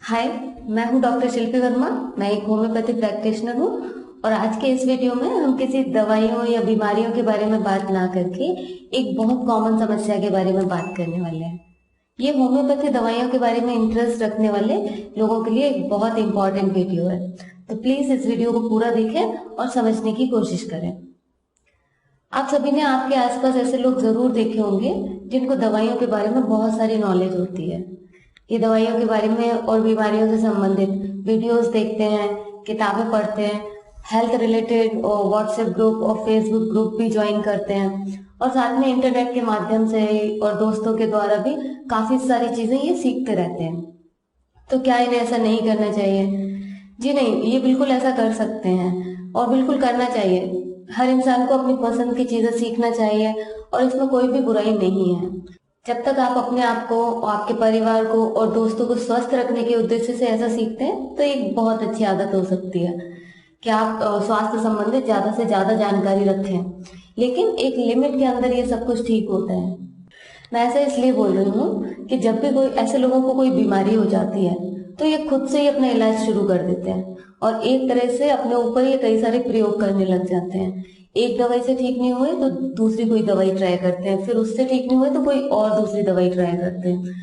हाय, मैं हूं डॉक्टर शिल्पी वर्मा। मैं एक होम्योपैथिक प्रैक्टिशनर हूं और आज के इस वीडियो में हम किसी दवाइयों या बीमारियों के बारे में बात ना करके एक बहुत कॉमन समस्या के बारे में बात करने वाले हैं। ये होम्योपैथी दवाइयों के बारे में इंटरेस्ट रखने वाले लोगों के लिए एक बहुत इंपॉर्टेंट वीडियो है, तो प्लीज इस वीडियो को पूरा देखें और समझने की कोशिश करें। आप सभी ने आपके आसपास ऐसे लोग जरूर देखे होंगे जिनको दवाइयों के बारे में बहुत सारी नॉलेज होती है। ये दवाइयों के बारे में और बीमारियों से संबंधित वीडियोस देखते हैं, किताबें पढ़ते हैं, हेल्थ रिलेटेड व्हाट्सएप ग्रुप और फेसबुक ग्रुप भी ज्वाइन करते हैं और साथ में इंटरनेट के माध्यम से और दोस्तों के द्वारा भी काफी सारी चीजें ये सीखते रहते हैं। तो क्या इन्हें ऐसा नहीं करना चाहिए? जी नहीं, ये बिल्कुल ऐसा कर सकते हैं और बिल्कुल करना चाहिए। हर इंसान को अपनी पसंद की चीजें सीखना चाहिए और इसमें कोई भी बुराई नहीं है। जब तक आप अपने आप को, आपके परिवार को और दोस्तों को स्वस्थ रखने के उद्देश्य से ऐसा सीखते हैं तो एक बहुत अच्छी आदत हो सकती है कि आप स्वास्थ्य संबंधित ज्यादा से ज्यादा जानकारी रखें, लेकिन एक लिमिट के अंदर ये सब कुछ ठीक होता है। मैं ऐसा इसलिए बोल रही हूँ कि जब भी कोई ऐसे लोगों को कोई बीमारी हो जाती है तो ये खुद से ही अपना इलाज शुरू कर देते हैं और एक तरह से अपने ऊपर ये कई सारे प्रयोग करने लग जाते हैं। एक दवाई से ठीक नहीं हुए तो दूसरी कोई दवाई ट्राई करते हैं, फिर उससे ठीक नहीं हुए तो कोई और दूसरी दवाई ट्राई करते हैं।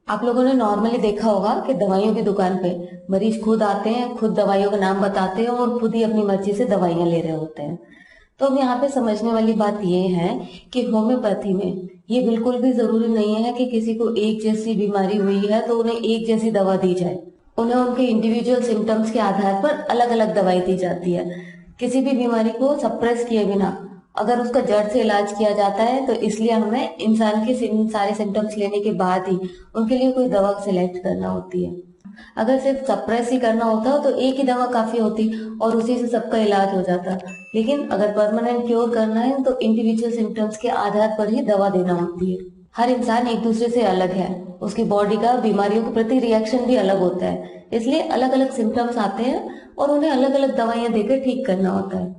आप लोगों ने नॉर्मली देखा होगा कि दवाइयों की दुकान पे मरीज खुद आते हैं, खुद दवाइयों का नाम बताते हैं और खुद ही अपनी मर्जी से दवाइयां ले रहे होते हैं। तो अब यहाँ पे समझने वाली बात ये है कि होम्योपैथी में ये बिल्कुल भी जरूरी नहीं है कि किसी को एक जैसी बीमारी हुई है तो उन्हें एक जैसी दवा दी जाए। उन्हें उनके इंडिविजुअल सिम्टम्स के आधार पर अलग अलग दवाई दी जाती है। किसी भी बीमारी को सप्रेस किए बिना अगर उसका जड़ से इलाज किया जाता है तो इसलिए हमें इंसान के सारे सिम्टम्स लेने के बाद ही उनके लिए कोई दवा सिलेक्ट करना होती है। अगर सिर्फ सप्रेस ही करना होता तो एक ही दवा काफी होती और उसी से सबका इलाज हो जाता। लेकिन अगर परमानेंट क्योर करना है तो इंडिविजुअल सिम्टम्स के आधार पर ही दवा देना होती है। हर इंसान एक दूसरे से अलग है, उसकी बॉडी का बीमारियों के प्रति रिएक्शन भी अलग होता है, इसलिए अलग अलग सिम्टम्स आते हैं और उन्हें अलग अलग दवाइयां देकर ठीक करना होता है।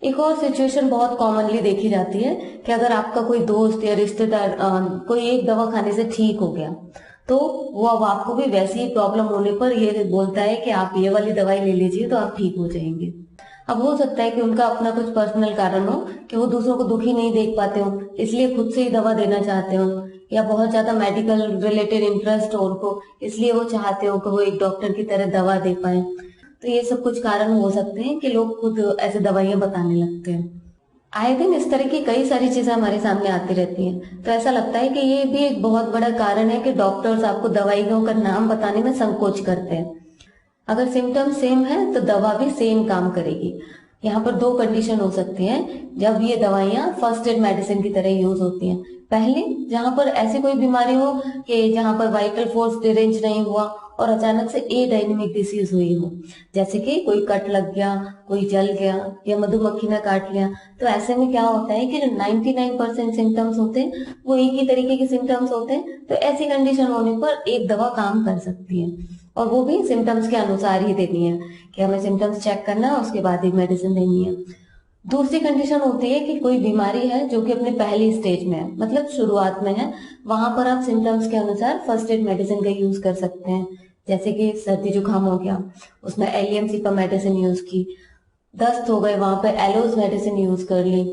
एक और सिचुएशन बहुत कॉमनली देखी जाती है कि अगर आपका कोई दोस्त या रिश्तेदार कोई एक दवा खाने से ठीक हो गया तो वो अब आपको भी वैसी ही प्रॉब्लम होने पर ये बोलता है कि आप ये वाली दवाई ले लीजिए तो आप ठीक हो जाएंगे। अब हो सकता है कि उनका अपना कुछ पर्सनल कारण हो कि वो दूसरों को दुखी नहीं देख पाते हो, इसलिए खुद से ही दवा देना चाहते हो, या बहुत ज्यादा मेडिकल रिलेटेड इंटरेस्ट हो उनको, इसलिए वो चाहते हो कि वो एक डॉक्टर की तरह दवा दे पाए। तो ये सब कुछ कारण हो सकते हैं कि लोग खुद ऐसे दवाइयां बताने लगते हैं। आए दिन इस तरह की कई सारी चीजें हमारे सामने आती रहती हैं, तो ऐसा लगता है कि ये भी एक बहुत बड़ा कारण है कि डॉक्टर्स आपको दवाइयों का नाम बताने में संकोच करते हैं। अगर सिम्टम सेम है तो दवा भी सेम काम करेगी। यहाँ पर दो कंडीशन हो सकती हैं जब ये दवाइयाँ फर्स्ट एड मेडिसिन की तरह यूज होती हैं। पहले, जहाँ पर ऐसी कोई बीमारी हो कि जहाँ पर वाइटल फोर्स डिरेंज नहीं हुआ और अचानक से ए डायनेमिक डिसीज हुई हो, जैसे कि कोई कट लग गया, कोई जल गया या मधुमक्खी ने काट लिया। तो ऐसे में क्या होता है कि जो 99% सिम्टम्स होते हैं वो एक ही तरीके के सिम्टम्स होते हैं। तो ऐसी कंडीशन होने पर एक दवा काम कर सकती है और वो भी सिम्टम्स के अनुसार ही देनी है कि हमें सिम्टम्स चेक करना है, उसके बाद ही मेडिसिन देनी है। दूसरी कंडीशन होती है कि कोई बीमारी है जो कि अपने पहली स्टेज में है, मतलब शुरुआत में है, वहां पर आप सिम्टम्स के अनुसार फर्स्ट एड मेडिसिन का यूज कर सकते हैं। जैसे कि सर्दी जुकाम हो गया, उसमें एलियमसी का मेडिसिन यूज की। दस्त हो गए, वहां पर एलोज मेडिसिन यूज कर ली।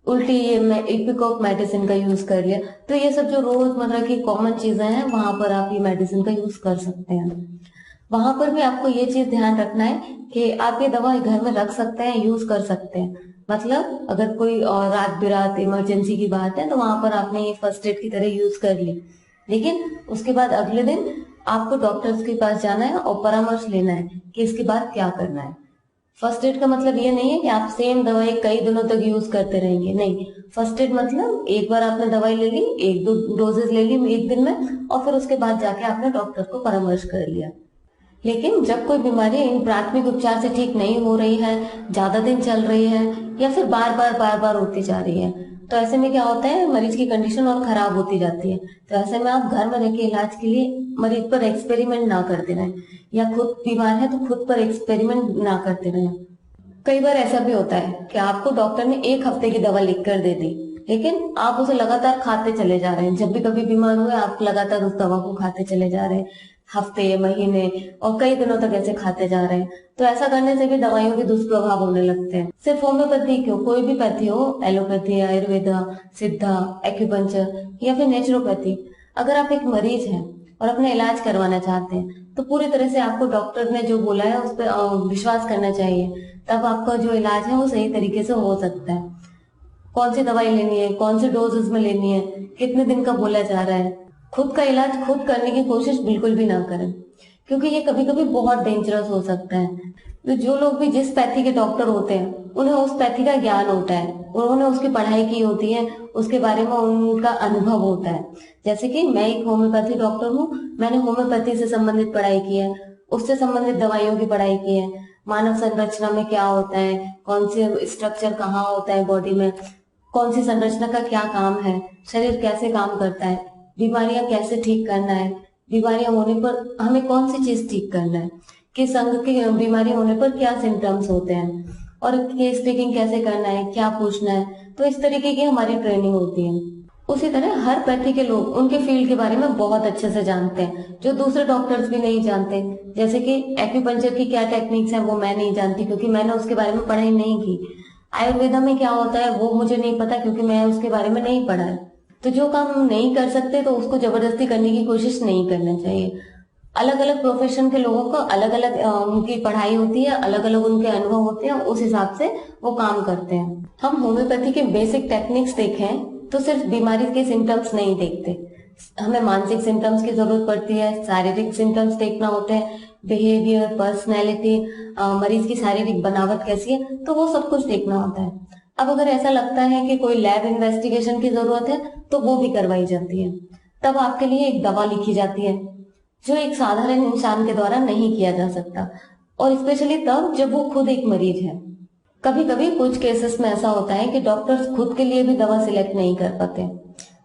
उल्टी, ये मैं इपिकॉक मेडिसिन का यूज कर लिया। तो ये सब जो रोजमर्रा की कॉमन चीजें हैं वहां पर आप ये मेडिसिन का यूज कर सकते हैं। वहां पर भी आपको ये चीज ध्यान रखना है कि आप ये दवा घर में रख सकते हैं, यूज कर सकते हैं। मतलब अगर कोई और रात बिरात इमरजेंसी की बात है तो वहां पर आपने ये फर्स्ट एड की तरह यूज कर ली, लेकिन उसके बाद अगले दिन आपको डॉक्टर्स के पास जाना है और परामर्श लेना है कि इसके बाद क्या करना है। फर्स्ट एड का मतलब ये नहीं है कि आप सेम दवाई कई दिनों तक यूज करते रहेंगे, नहीं। फर्स्ट एड मतलब एक बार आपने दवाई ले ली, एक दो डोजेज ले ली एक दिन में और फिर उसके बाद जाके आपने डॉक्टर को परामर्श कर लिया। लेकिन जब कोई बीमारी इन प्राथमिक उपचार से ठीक नहीं हो रही है, ज्यादा दिन चल रही है या फिर बार बार होती जा रही है, तो ऐसे में क्या होता है, मरीज की कंडीशन और खराब होती जाती है। तो ऐसे में आप घर में रह के इलाज के लिए मरीज पर एक्सपेरिमेंट ना करते रहें, या खुद बीमार है तो खुद पर एक्सपेरिमेंट ना करते रहें। कई बार ऐसा भी होता है कि आपको डॉक्टर ने एक हफ्ते की दवा लिख कर दे दी, लेकिन आप उसे लगातार खाते चले जा रहे हैं। जब भी कभी बीमार हुए आप लगातार उस दवा को खाते चले जा रहे हैं। हफ्ते, महीने और कई दिनों तक ऐसे खाते जा रहे हैं, तो ऐसा करने से भी दवाइयों के दुष्प्रभाव होने लगते हैं। सिर्फ होम्योपैथी क्यों, कोई भी पैथी हो, एलोपैथी, आयुर्वेदा, सिद्धा, एक्यूपंक्चर या फिर नेचुरोपैथी, अगर आप एक मरीज हैं और अपना इलाज करवाना चाहते हैं तो पूरी तरह से आपको डॉक्टर ने जो बोला है उस पर विश्वास करना चाहिए, तब आपका जो इलाज है वो सही तरीके से हो सकता है। कौन सी दवाई लेनी है, कौन से डोजेस में लेनी है, कितने दिन का बोला जा रहा है, खुद का इलाज खुद करने की कोशिश बिल्कुल भी ना करें, क्योंकि ये कभी कभी बहुत डेंजरस हो सकता है। तो जो लोग भी जिस पैथी के डॉक्टर होते हैं उन्हें उस पैथी का ज्ञान होता है, उन्होंने उसकी पढ़ाई की होती है, उसके बारे में उनका अनुभव होता है। जैसे कि मैं एक होम्योपैथी डॉक्टर हूँ, मैंने होम्योपैथी से संबंधित पढ़ाई की है, उससे संबंधित दवाइयों की पढ़ाई की है, मानव संरचना में क्या होता है, कौन से स्ट्रक्चर कहाँ होता है बॉडी में, कौन सी संरचना का क्या काम है, शरीर कैसे काम करता है, बीमारियां कैसे ठीक करना है, बीमारियां होने पर हमें कौन सी चीज ठीक करना है, किस अंग की बीमारी होने पर क्या सिम्टम्स होते हैं, और केस टेकिंग कैसे करना है, क्या पूछना है। तो इस तरीके की हमारी ट्रेनिंग होती है। उसी तरह हर पैथी के लोग उनके फील्ड के बारे में बहुत अच्छे से जानते हैं, जो दूसरे डॉक्टर्स भी नहीं जानते। जैसे कि एक्यूपंक्चर की क्या टेक्निक्स हैं वो मैं नहीं जानती, क्योंकि मैंने उसके बारे में पढ़ाई नहीं की। आयुर्वेदा में क्या होता है वो मुझे नहीं पता, क्योंकि मैं उसके बारे में नहीं पढ़ा है। तो जो काम हम नहीं कर सकते तो उसको जबरदस्ती करने की कोशिश नहीं करना चाहिए। अलग अलग प्रोफेशन के लोगों को अलग अलग उनकी पढ़ाई होती है, अलग अलग उनके अनुभव होते हैं, उस हिसाब से वो काम करते हैं। हम होम्योपैथी के बेसिक टेक्निक्स देखें तो सिर्फ बीमारी के सिम्टम्स नहीं देखते, हमें मानसिक सिम्टम्स की जरूरत पड़ती है, शारीरिक सिम्टम्स देखना होते हैं, बिहेवियर, पर्सनैलिटी, मरीज की शारीरिक बनावट कैसी है, तो वो सब कुछ देखना होता है। अब अगर ऐसा लगता है कि कोई लैब इन्वेस्टिगेशन की जरूरत है तो वो भी करवाई जाती है। तब आपके लिए एक दवा लिखी जाती है जो एक साधारण इंसान के द्वारा नहीं किया जा सकता, और स्पेशली तब जब वो खुद एक मरीज है। कभी कभी कुछ केसेस में ऐसा होता है कि डॉक्टर्स खुद के लिए भी दवा सिलेक्ट नहीं कर पाते।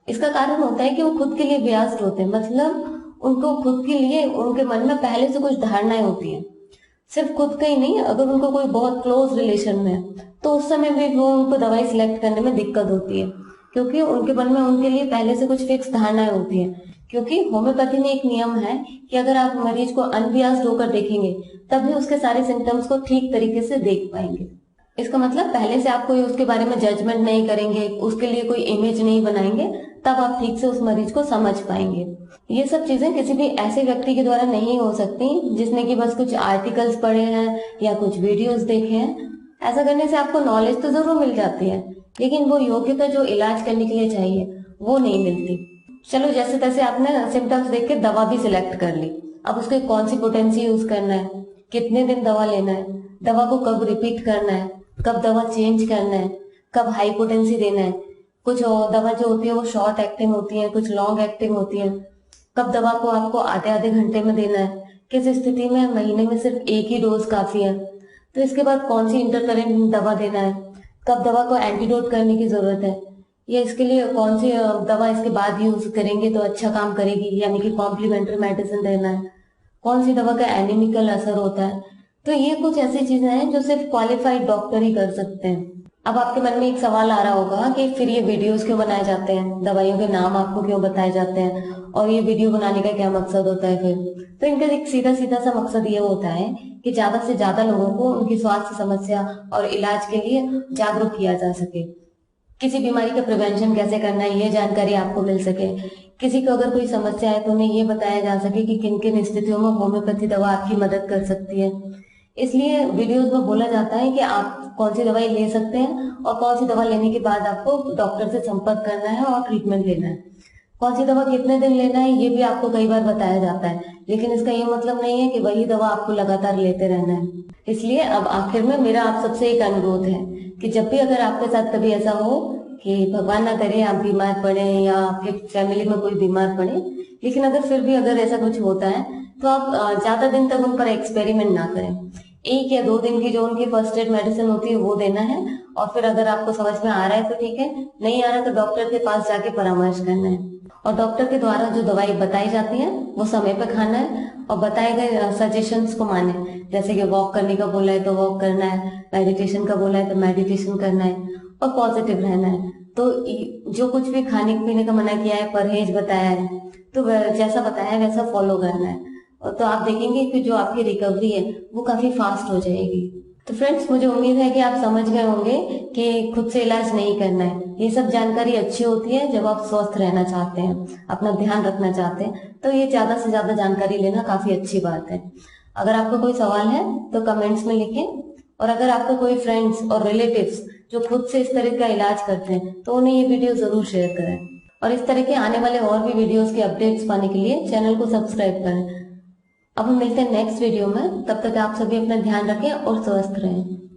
इसका कारण होता है कि वो खुद के लिए बियास्ड होते हैं, मतलब उनको खुद के लिए उनके मन में पहले से कुछ धारणाएं होती है। सिर्फ खुद का ही नहीं, अगर उनको कोई बहुत क्लोज रिलेशन में है तो उस समय भी वो उनको दवाई सिलेक्ट करने में दिक्कत होती है, क्योंकि उनके मन में उनके लिए पहले से कुछ फिक्स धारणाएं होती है। क्योंकि होम्योपैथी में एक नियम है कि अगर आप मरीज को अनबियास्ड होकर देखेंगे तभी उसके सारे सिम्टम्स को ठीक तरीके से देख पाएंगे। इसका मतलब पहले से आप कोई उसके बारे में जजमेंट नहीं करेंगे, उसके लिए कोई इमेज नहीं बनाएंगे, तब आप ठीक से उस मरीज को समझ पाएंगे। ये सब चीजें किसी भी ऐसे व्यक्ति के द्वारा नहीं हो सकती जिसने कि बस कुछ आर्टिकल्स पढ़े हैं या कुछ वीडियोस देखे हैं। ऐसा करने से आपको नॉलेज तो जरूर मिल जाती है, लेकिन वो योग्यता जो इलाज करने के लिए चाहिए वो नहीं मिलती। चलो जैसे तैसे आपने सिम्टम्स देख के दवा भी सिलेक्ट कर ली, अब उसके कौन सी पोटेंसी यूज करना है, कितने दिन दवा लेना है, दवा को कब रिपीट करना है, कब दवा चेंज करना है, कब हाई पोटेंसी देना है। कुछ दवा जो होती है वो शॉर्ट एक्टिंग होती है, कुछ लॉन्ग एक्टिंग होती है। कब दवा को आपको आधे आधे घंटे में देना है, किस स्थिति में महीने में सिर्फ एक ही डोज काफी है। तो इसके बाद कौन सी इंटरकरेंट दवा देना है, कब दवा को एंटीडोट करने की जरूरत है, या इसके लिए कौन सी दवा इसके बाद यूज करेंगे तो अच्छा काम करेगी, यानी कि कॉम्प्लीमेंट्री मेडिसिन देना है, कौन सी दवा का एनिमिकल असर होता है। तो ये कुछ ऐसी चीजें हैं जो सिर्फ क्वालिफाइड डॉक्टर ही कर सकते हैं। अब आपके मन में एक सवाल आ रहा होगा कि फिर ये वीडियोस क्यों बनाए जाते हैं, दवाइयों के नाम आपको क्यों बताए जाते हैं, और ये वीडियो बनाने का क्या मकसद होता है फिर। तो इनका एक सीधा सीधा सा मकसद ये होता है कि ज्यादा से ज्यादा लोगों को उनकी स्वास्थ्य समस्या और इलाज के लिए जागरूक किया जा सके, किसी बीमारी का प्रिवेंशन कैसे करना है ये जानकारी आपको मिल सके, किसी को अगर कोई समस्या है तो उन्हें ये बताया जा सके कि किन किन स्थितियों में होम्योपैथी दवा आपकी मदद कर सकती है। इसलिए वीडियोस में बोला जाता है कि आप कौन सी दवाई ले सकते हैं और कौन सी दवा लेने के बाद आपको डॉक्टर से संपर्क करना है और ट्रीटमेंट लेना है। कौन सी दवा कितने दिन लेना है ये भी आपको कई बार बताया जाता है, लेकिन इसका ये मतलब नहीं है कि वही दवा आपको लगातार लेते रहना है। इसलिए अब आखिर में मेरा आप सबसे एक अनुरोध है कि जब भी अगर आपके साथ कभी ऐसा हो कि भगवान ना करे आप बीमार पड़े या आपके फैमिली में कोई बीमार पड़े, लेकिन अगर फिर भी अगर ऐसा कुछ होता है तो आप ज्यादा दिन तक उन पर एक्सपेरिमेंट ना करें। 1 या 2 दिन की जो उनकी फर्स्ट एड मेडिसिन होती है वो देना है, और फिर अगर आपको समझ में आ रहा है तो ठीक है, नहीं आ रहा तो डॉक्टर के पास जाके परामर्श करना है। और डॉक्टर के द्वारा जो दवाई बताई जाती है वो समय पर खाना है, और बताए गए सजेशंस को माने। जैसे कि वॉक करने का बोला है तो वॉक करना है, मेडिटेशन का बोला है तो मेडिटेशन करना है, और पॉजिटिव रहना है। तो जो कुछ भी खाने पीने का मना किया है, परहेज बताया है, तो जैसा बताया है वैसा फॉलो करना है। और तो आप देखेंगे कि जो आपकी रिकवरी है वो काफी फास्ट हो जाएगी। तो फ्रेंड्स, मुझे उम्मीद है कि आप समझ गए होंगे कि खुद से इलाज नहीं करना है। ये सब जानकारी अच्छी होती है जब आप स्वस्थ रहना चाहते हैं, अपना ध्यान रखना चाहते हैं, तो ये ज्यादा से ज्यादा जानकारी लेना काफी अच्छी बात है। अगर आपको कोई सवाल है तो कमेंट्स में लिखें, और अगर आपके कोई फ्रेंड्स और रिलेटिव्स जो खुद से इस तरह का इलाज करते हैं तो उन्हें ये वीडियो जरूर शेयर करें। और इस तरह के आने वाले और भी वीडियोस के अपडेट्स पाने के लिए चैनल को सब्सक्राइब करें। अब हम मिलते हैं नेक्स्ट वीडियो में, तब तक आप सभी अपना ध्यान रखें और स्वस्थ रहें।